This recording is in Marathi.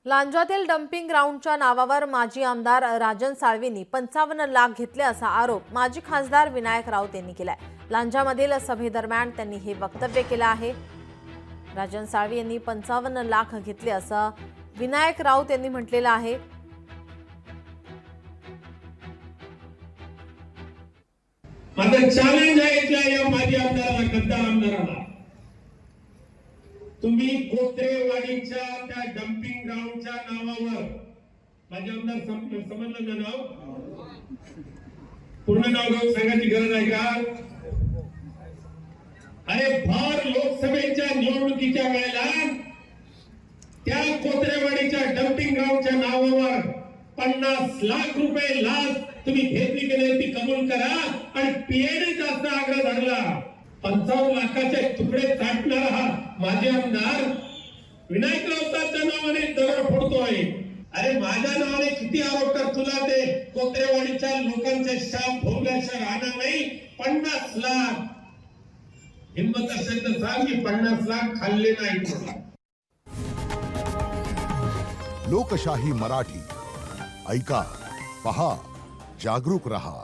लांजातील डम्पिंग ग्राउंडच्या नावावर माजी आमदार राजन साळवींनी 55 लाख घेतले असा आरोप माजी खासदार विनायक राऊत यांनी केलाय। लांजामधील सभेदरम्यान त्यांनी हे वक्तव्य केलं आहे। राजन साळवी यांनी 55 लाख घेतले असं विनायक राऊत यांनी म्हटलेलं आहे। माझं चॅलेंज आहे इथल्या या माजी आमदाराला, गद्दार आमदाराला, तुम्ही कोत्रेवाडीच्या त्या डम्पिंग ग्राउंडच्या नावावर, माझे आमदार समजलं ना नाव, पूर्ण नाव गाव सांगायची गरज आहे का? अरे भर लोकसभेच्या निवडणुकीच्या वेळेला त्या कोत्रेवाडीच्या डम्पिंग ग्राउंडच्या नावावर 50 लाख रुपये लाच तुम्ही घेतली की नाही ती कबूल करा आणि पीएने जास्त आग्रह धरला। 55 लाखाचे तुकडे चाटणारा हा माजी आमदार विनायक राऊतांच्या नावाने दगड फोडतोय। अरे माझ्या नावाने किती आरोप कर, तुला ते कोत्रेवाडीच्या लोकांचे शाप भोगल्याशिवाय राहणार नाही। 50 लाख हिम्मत असेल तर सांग की 50 लाख खाल्ले नाही। लोकशाही मराठी ऐका, पहा, जागरूक रहा।